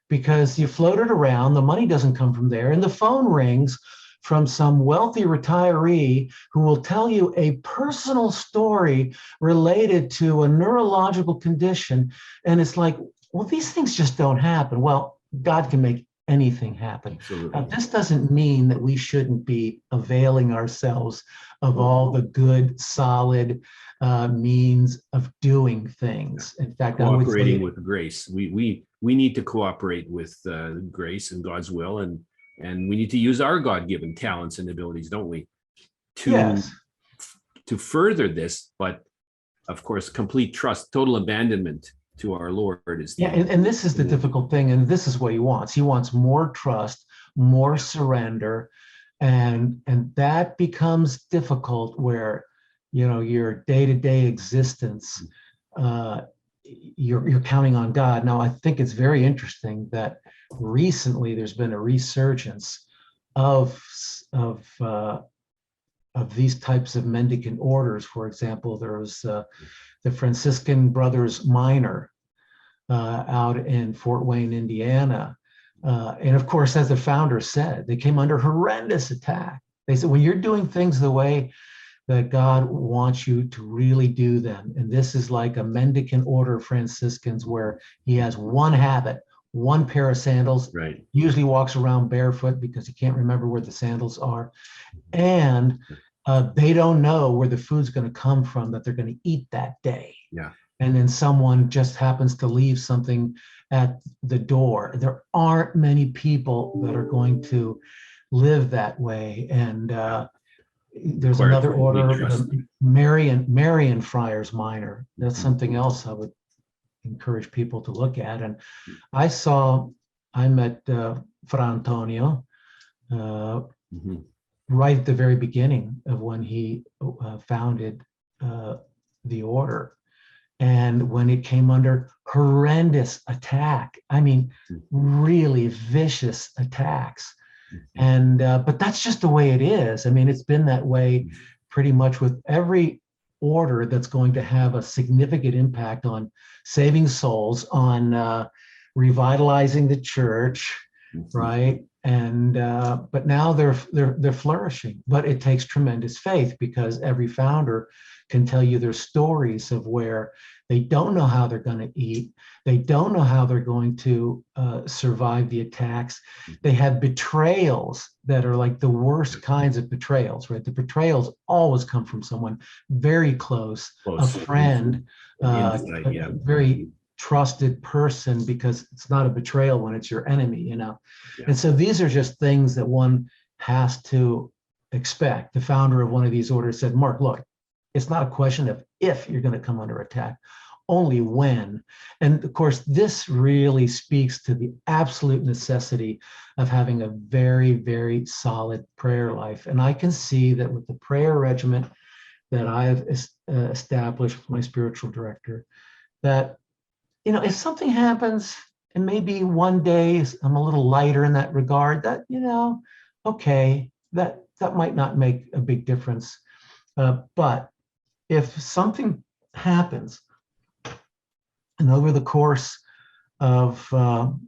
because you float it around, the money doesn't come from there, and the phone rings from some wealthy retiree who will tell you a personal story related to a neurological condition. And it's like, well, these things just don't happen. Well, God can make anything happen. Now, this doesn't mean that we shouldn't be availing ourselves of all the good, solid means of doing things. In fact, cooperating with grace. We need to cooperate with grace and God's will, and we need to use our God-given talents and abilities, don't we, to to further this, but of course, complete trust, total abandonment to our Lord is the, yeah, and this is the difficult thing, and this is what he wants. He wants more trust, more surrender, and that becomes difficult where, you know, your day-to-day existence, you're counting on God. Now, I think it's very interesting that recently there's been a resurgence of these types of mendicant orders. For example, there was the Franciscan Brothers Minor out in Fort Wayne, Indiana. And of course, as the founder said, they came under horrendous attack. They said, when you're doing things the way that God wants you to really do them, and this is like a mendicant order of Franciscans where he has one habit, one pair of sandals, right, usually walks around barefoot because he can't remember where the sandals are. And they don't know where the food's going to come from that they're going to eat that day. Yeah. And then someone just happens to leave something at the door. There aren't many people that are going to live that way. And there's another order, the Marian Friars Minor. That's something else I would encourage people to look at. And I met Fra Antonio right at the very beginning of when he founded the order. And when it came under horrendous attack, I mean, really vicious attacks. And but that's just the way it is. I mean, it's been that way pretty much with every order that's going to have a significant impact on saving souls, on revitalizing the church, right? And but now they're flourishing. But it takes tremendous faith, because every founder can tell you their stories of where they don't know how they're going to eat. They don't know how they're going to survive the attacks. They have betrayals that are like the worst kinds of betrayals, right? The betrayals always come from someone very close, a friend, a very trusted person, because it's not a betrayal when it's your enemy, you know? Yeah. And so these are just things that one has to expect. The founder of one of these orders said, Mark, look, it's not a question of if you're going to come under attack, only when. And of course, this really speaks to the absolute necessity of having a very, very solid prayer life. And I can see that with the prayer regimen that I've established with my spiritual director, that, you know, if something happens and maybe one day I'm a little lighter in that regard, that, you know, okay, that might not make a big difference. But if something happens, and over the course of, well,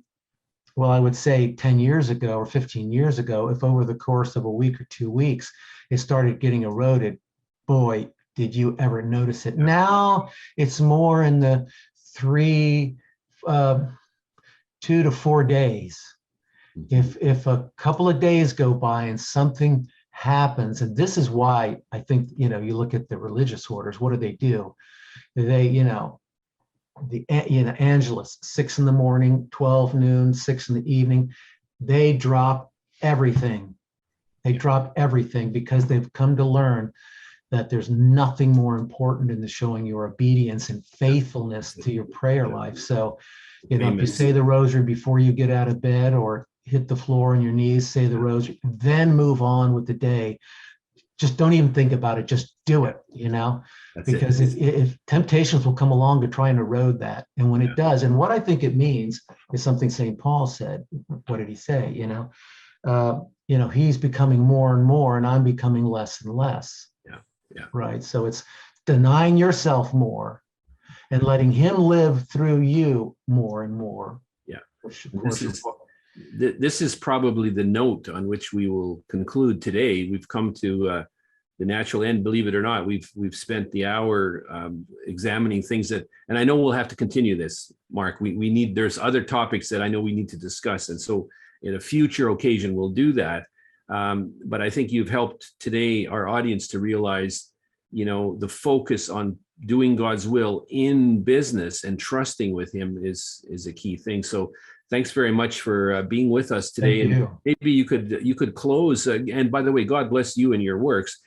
I would say 10 years ago or 15 years ago, if over the course of a week or 2 weeks, it started getting eroded, boy, did you ever notice it. Now it's more in the 2 to 4 days. If a couple of days go by and something happens, and this is why I think, you know, you look at the religious orders, what do? They, you know, Angelus, 6 in the morning, 12 noon, 6 in the evening, they drop everything. They drop everything because they've come to learn that there's nothing more important than showing your obedience and faithfulness to your prayer life. So, you know, if you say the rosary before you get out of bed, or hit the floor on your knees, say the rosary, then move on with the day. Just don't even think about it. Just do it, you know, because if temptations will come along to try and erode that. And when it does, and what I think it means is something St. Paul said. What did he say? You know, he's becoming more and more, and I'm becoming less and less. Yeah. Right. So it's denying yourself more and letting him live through you more and more. Yeah. This is probably the note on which we will conclude today. We've come to the natural end, believe it or not. We've spent the hour examining things that, and I know we'll have to continue this, Mark. We need, there's other topics that I know we need to discuss. And so in a future occasion, we'll do that. But I think you've helped today our audience to realize, you know, the focus on doing God's will in business and trusting with him is a key thing. So thanks very much for being with us today. And maybe you could close. And by the way, God bless you and your works.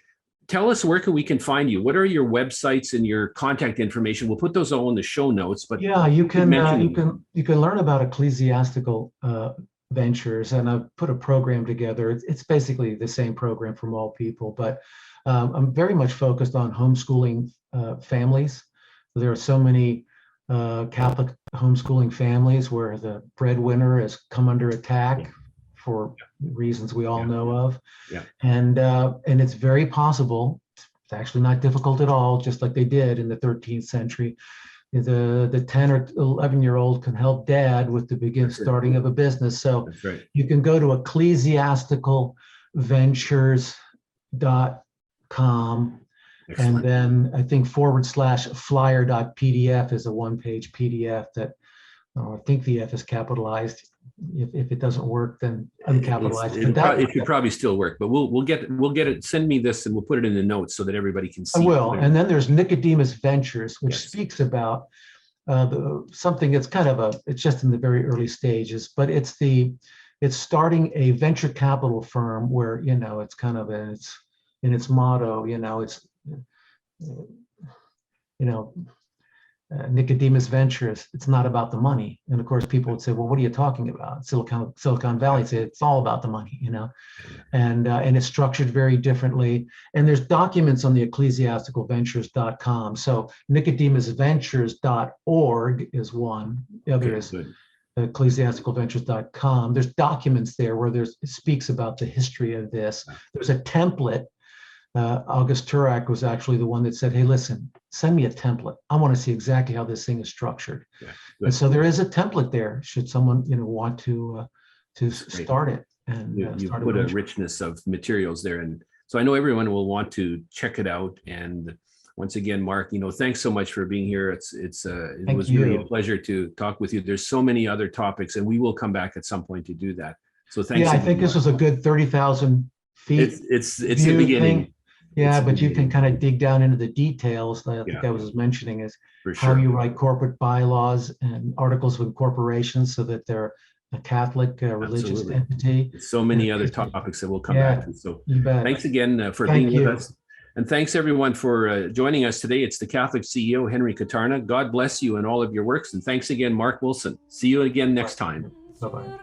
tell us where we can find you. What are your websites and your contact information? We'll put those all in the show notes. But Yeah, you can learn about Ecclesiastical Ventures, and I've put a program together. It's basically the same program for all people, but I'm very much focused on homeschooling families. There are so many Catholic homeschooling families where the breadwinner has come under attack for reasons we all know of. Yeah. And it's very possible, it's actually not difficult at all, just like they did in the 13th century. The 10 or 11-year-old can help dad with the starting of a business. So you can go to ecclesiasticalventures.com. Excellent. And then I think /flyer.pdf is a one-page PDF that I think the F is capitalized. If it doesn't work, then uncapitalized. It should probably still work, but we'll get it. Send me this, and we'll put it in the notes so that everybody can see. I will. And then there's Nicodemus Ventures, which speaks about something that's it's just in the very early stages, but it's starting a venture capital firm where it's kind of in its motto. Nicodemus Ventures, it's not about the money. And of course, people would say, well, what are you talking about? Silicon Valley say it's all about the money, and it's structured very differently. And there's documents on the ecclesiasticalventures.com. So nicodemusventures.org is one. The other is ecclesiasticalventures.com. There's documents there where it speaks about the history of this. There's a template. August Turak was actually the one that said, hey, listen, send me a template. I want to see exactly how this thing is structured. And so there is a template there should someone want to start it. And you put a richness of materials there. And so I know everyone will want to check it out. And once again, Mark, thanks so much for being here. It was really a pleasure to talk with you. There's so many other topics, and we will come back at some point to do that. So thanks. Yeah, I think this was a good 30,000 feet. It's the beginning. Thing. Yeah, but you can kind of dig down into the details. I think I was mentioning is how you write corporate bylaws and articles of incorporation so that they're a Catholic religious entity. So many other topics that we'll come back to. So thanks again for being with us. And thanks everyone for joining us today. It's the Catholic CEO, Henry Katarna. God bless you in all of your works. And thanks again, Mark Wilson. See you again next time. Bye-bye.